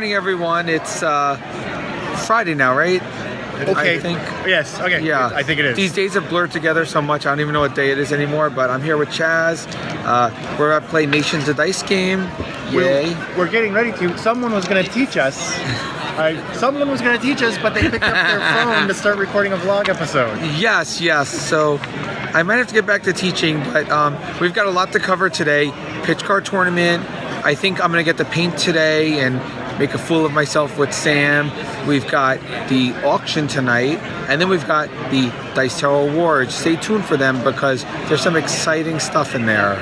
morning, everyone. It's Friday now, right? Okay. I think. Yes. Okay. Yeah. I think it is. These days have blurred together so much, I don't even know what day it is anymore, but I'm here with Chaz. We're about to play Nations of Dice game. Yay. We're getting ready to. Someone was going to teach us. Someone was going to teach us, but they picked up their phone to start recording a vlog episode. Yes. So I might have to get back to teaching, but we've got a lot to cover today. Pitch card tournament. I think I'm going to get the paint today and make a fool of myself with Sam. We've got the auction tonight, and then we've got the Dice Tower Awards. Stay tuned for them because there's some exciting stuff in there.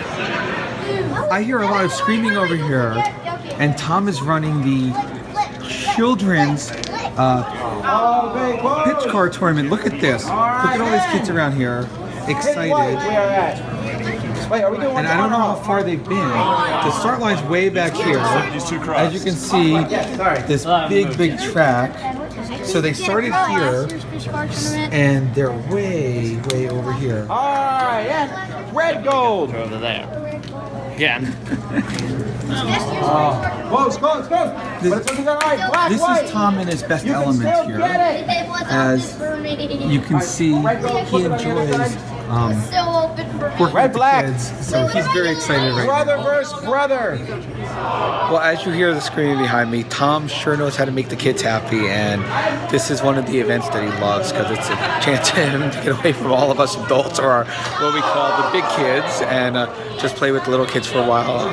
I hear a lot of screaming over here, and Tom is running the children's pitch card tournament. Look at this. Look at all these kids around here, excited. Wait, are we doing And I don't know how far they've been. The start line's way back here. As you can see, this big track. So they started here, and they're way over here. Alright, and red gold. Over there. Again. Close. But it's looking all right. Black, This white. is Tom in his best You can element still here. get it. As you can see, he enjoys working with the black. kids, so he's very excited right now. Brother versus brother. Well, as you hear the screaming behind me, Tom sure knows how to make the kids happy, and this is one of the events that he loves because it's a chance for him to get away from all of us adults, or what we call the big kids, and just play with the little kids for a while.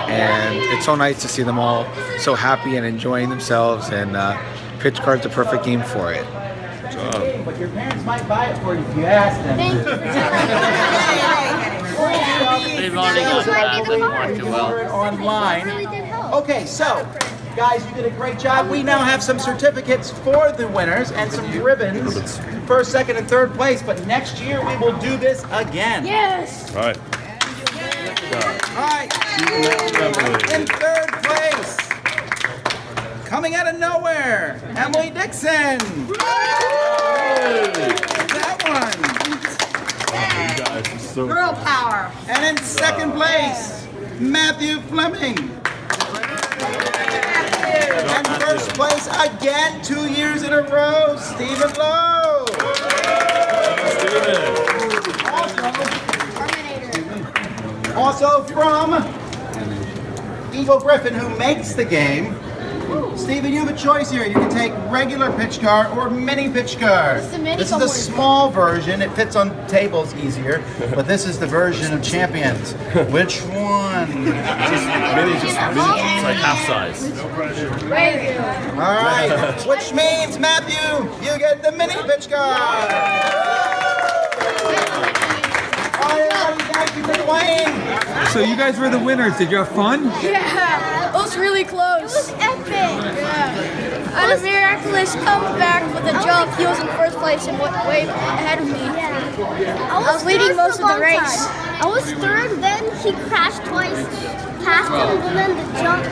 And it's so nice to see them all so happy and enjoying themselves, and pitch card's the perfect game for it. But your parents might buy it for you if you ask them. They've already got that. They worked too well. Online. Okay, so guys, you did a great job. We now have some certificates for the winners and some ribbons, first, second, and third place. But next year we will do this again. Yes. All right. All right. In third place, coming out of nowhere, Emily Dixon. That one. You guys are so Girl power. And in second place, Matthew Fleming. And first place again, 2 years in a row, Stephen Lowe. Also from Eagle Griffin, who makes the game. Stephen, you have a choice here. You can take regular pitch card or mini pitch card. This is the small version. It fits on tables easier, but this is the version of Champions. Which one? mini, it's like half size. All right, which means, Matthew, you get the mini pitch card. All right, everybody, thank you for playing. So you guys were the winners. Did you have fun? Yeah. It was really close. It was epic. Yeah. And a miraculous comeback with a jump. He was in first place and way ahead of me. Yeah. I was leading most of the race. I was third, then he crashed twice, passed him, and then the jump.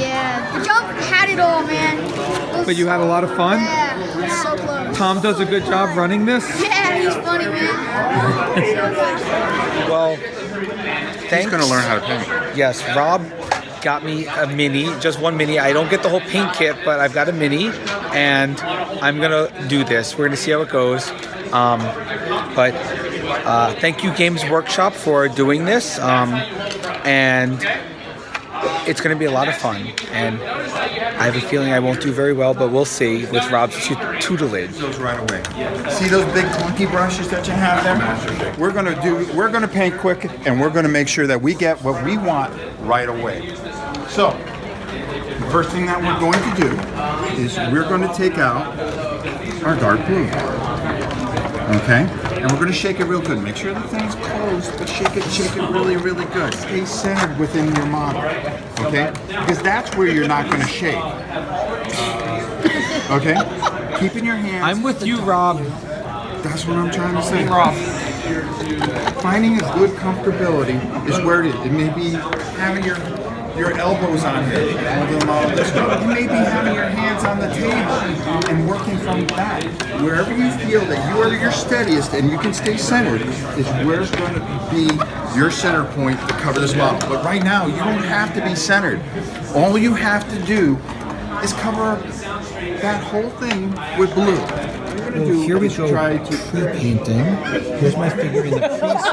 Yeah. The jump had it all, man. It was But you had a lot of fun? Yeah. It was so close. Tom does a good job running this? Yeah, he's funny, man. So good. Well, thanks. He's going to learn how to paint. Yes, Rob got me a mini, just one mini. I don't get the whole paint kit, but I've got a mini, and I'm gonna do this. We're gonna see how it goes. But thank you, Games Workshop, for doing this, and it's gonna be a lot of fun. And I have a feeling I won't do very well, but we'll see with Rob's tutelage. Those right away. See those big clunky brushes that you have there? We're gonna paint quick, and we're gonna make sure that we get what we want right away. So, the first thing that we're going to do is we're going to take out our dark blue. Okay? And we're going to shake it real good. Make sure the thing's closed, but shake it really good. Stay centered within your model. Okay? Because that's where you're not going to shake. Okay? Keeping your hands. I'm with you, Rob. That's what I'm trying to say. Rob. Finding a good comfortability is where it is. It may be having your elbows on here, hold them out this way. You may be having your hands on the table and working from that. Wherever you feel that you are your steadiest and you can stay centered is where's going to be your center point to cover this model. But right now, you don't have to be centered. All you have to do is cover that whole thing with blue. Well, here we go. Pre-painting. Here's my figure in the pre-stage.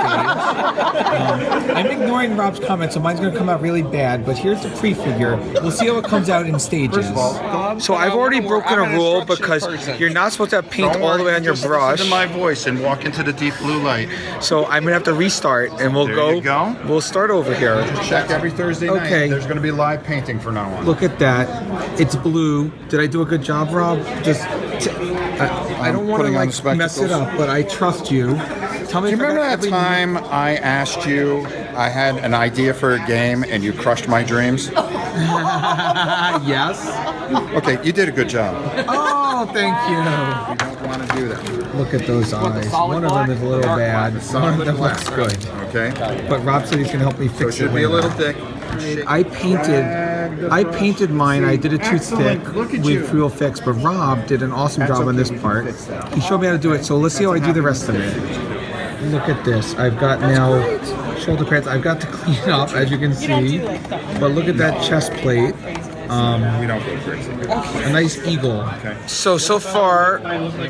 I'm ignoring Rob's comments, so mine's going to come out really bad. But here's the pre-figure. We'll see how it comes out in stages. So I've already broken a rule because you're not supposed to have paint all the way on your brush. Listen to my voice and walk into the deep blue light. So I'm going to have to restart, and we'll There you go. We'll start over here. Check every Thursday night. Okay. There's going to be live painting from now on. Look at that. It's blue. Did I do a good job, Rob? I don't want to putting on like mess it up, but I trust you. Tell me. Do you if I remember got that every- time I asked you, I had an idea for a game and you crushed my dreams? Yes. Okay, you did a good job. Oh, thank you. You don't want to do that. Look at those eyes. One of them is a little bad. One of them looks good. Okay? But Rob said he's gonna help me So it fix should it. be a little later. thick. I painted mine. I did it too thick Excellent. Look at with you. Fuel Fix, but Rob did an awesome That's job on okay, this we can part. fix that. He showed me how to do it. So let's see how I do the rest of it. Look at this. I've got now shoulder pads. I've got to clean up, as you can see. But look at that chest plate. We don't go crazy. A nice eagle. So far,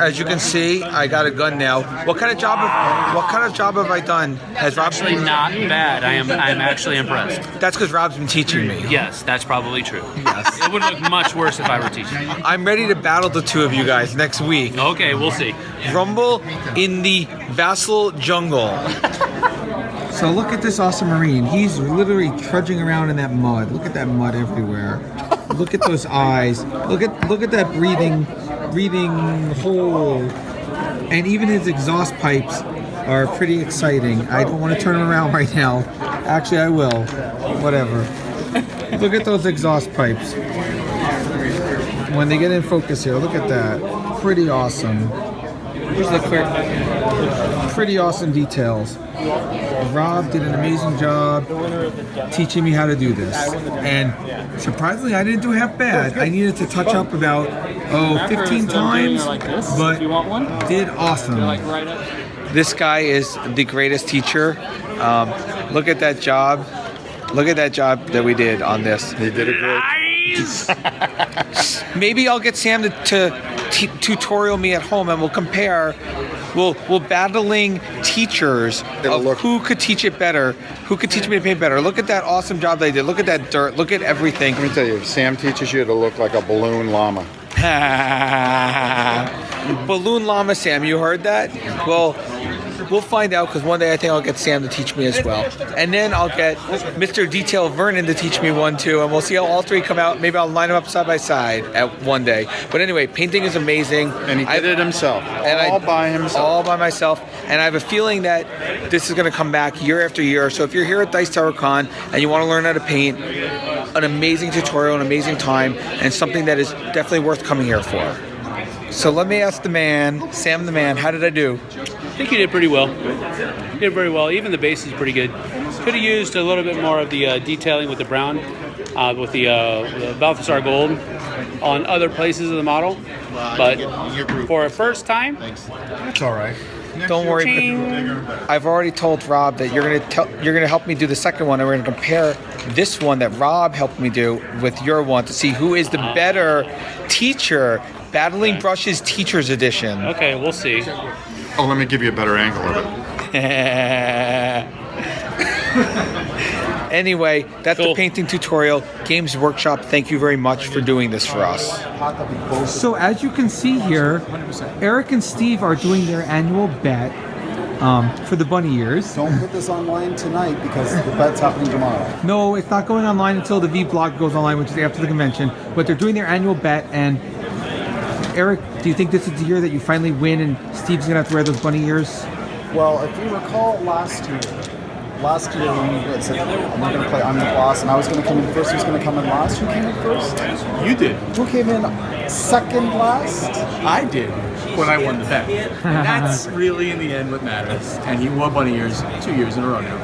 as you can see, I got a gun now. What kind of job have I done? Has Rob? Actually, not bad. I'm actually impressed. That's because Rob's been teaching me. Yes, that's probably true. Yes. It would look much worse if I were teaching. I'm ready to battle the two of you guys next week. Okay, we'll see. Rumble in the Vassal Jungle. So look at this awesome Marine. He's literally trudging around in that mud. Look at that mud everywhere. Look at those eyes. Look at that breathing hole. And even his exhaust pipes are pretty exciting. I don't want to turn them around right now. Actually, I will. Whatever. Look at those exhaust pipes. When they get in focus here, look at that. Pretty awesome. Here's the clear. Pretty awesome details. Rob did an amazing job teaching me how to do this. And surprisingly, I didn't do half bad. I needed to touch up about 15 times, but did awesome. This guy is the greatest teacher. Look at that job. Look at that job that we did on this. He did a great. Maybe I'll get Sam to tutorial me at home, and we'll compare. We'll battling teachers of who could teach it better, who could teach me to paint better. Look at that awesome job they did. Look at that dirt. Look at everything. Let me tell you, if Sam teaches you to look like a balloon llama. Balloon Llama Sam, you heard that? Well, we'll find out because one day I think I'll get Sam to teach me as well. And then I'll get Mr. Detail Vernon to teach me one too, and we'll see how all three come out. Maybe I'll line them up side by side at one day. But anyway, painting is amazing. And he did it himself. All by himself. All by myself. And I have a feeling that this is going to come back year after year. So if you're here at Dice Tower Con and you want to learn how to paint, an amazing tutorial, an amazing time, and something that is definitely worth coming here for. So let me ask the man, Sam the man, how did I do? I think you did pretty well. You did very well. Even the base is pretty good. Could have used a little bit more of the detailing with the brown, with the Balthasar gold on other places of the model. But for a first time, That's all right. Don't worry. I've already told Rob that you're gonna help me do the second one, and we're gonna compare this one that Rob helped me do with your one to see who is the better teacher. Battling Brushes Teachers Edition. okay, we'll see. Oh, let me give you a better angle of it. Anyway, that's Cool. the painting tutorial. Games Workshop, thank you very much for doing this for us. So as you can see here, Eric and Steve are doing their annual bet for the bunny ears. Don't put this online tonight because the bet's happening tomorrow. No, it's not going online until the V-Blog goes online, which is after the convention. But they're doing their annual bet, and Eric, do you think this is the year that you finally win and Steve's going to have to wear those bunny ears? Well, if you recall last year we said we're going to play I'm the Boss, and I was going to come in first. Who was going to come in last? Who came in first? You did. Who came in second last? I did when I won the bet. And that's really, in the end, what matters. And he won bunny ears 2 years in a row now.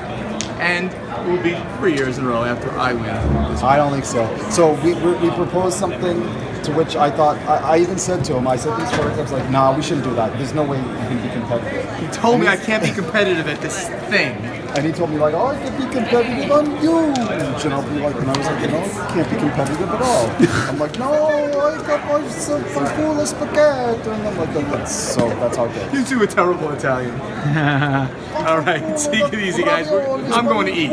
And it will be 3 years in a row after I win this I don't think so. So we proposed something To which I thought, I even said to him, I said these cards, I was like, nah, we shouldn't do that. There's no way you can be competitive. He told me I can't be competitive at this thing. And he told me like, oh, I can be competitive on huge. And I'll be like, and I was like, you know, I can't be competitive at all. I'm like, no, I got myself some cool spaghetti. And I'm like, that's how it goes. You two are terrible Italian. All right, take it easy, guys. I'm going to eat.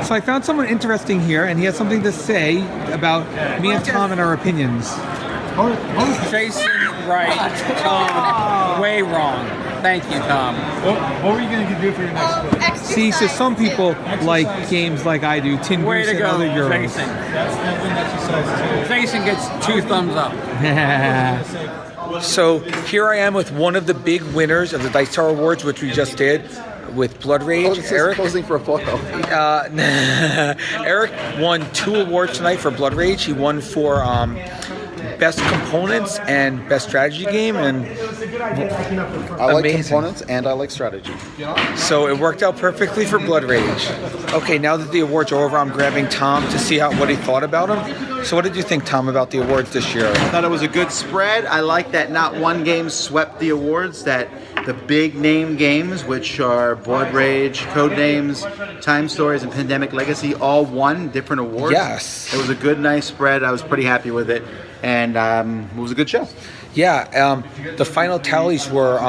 So I found someone interesting here, and he has something to say about me and Tom and our opinions. Jason, right. Tom, way wrong. Thank you, Tom. What were you going to do for your next clip? See, so some people like games like I do, Tin Way Goose to and go, other Euros. Jason. Jason gets 2 thumbs up. So here I am with one of the big winners of the Dice Tower Awards, which we just did, with Blood Rage. Eric posing for a photo. Eric won 2 awards tonight for Blood Rage. He won for Best Components and Best Strategy Game, and I like amazing. components and I like strategy. So it worked out perfectly for Blood Rage. Okay, now that the awards are over, I'm grabbing Tom to see what he thought about them. So what did you think, Tom, about the awards this year? I thought it was a good spread. I like that not one game swept the awards, that the big name games, which are Blood Rage, Codenames, Time Stories, and Pandemic Legacy, all won different awards. Yes. It was a good, nice spread. I was pretty happy with it. And it was a good show. Yeah, the final tallies were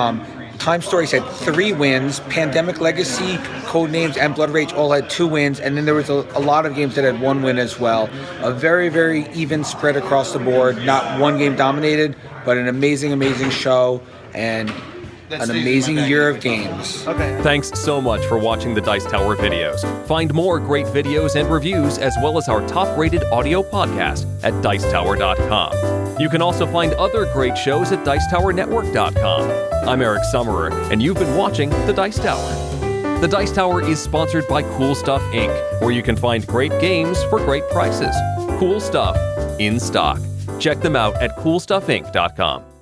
Time Stories had 3 wins, Pandemic Legacy, Codenames, and Blood Rage all had 2 wins, and then there was a lot of games that had 1 win as well. A very, very even spread across the board. Not one game dominated, but an amazing, amazing show, and an amazing year of games. Okay. Thanks so much for watching the Dice Tower videos. Find more great videos and reviews, as well as our top-rated audio podcast at Dicetower.com. You can also find other great shows at Dicetowernetwork.com. I'm Eric Summerer, and you've been watching The Dice Tower. The Dice Tower is sponsored by Cool Stuff Inc., where you can find great games for great prices. Cool stuff in stock. Check them out at CoolStuffInc.com.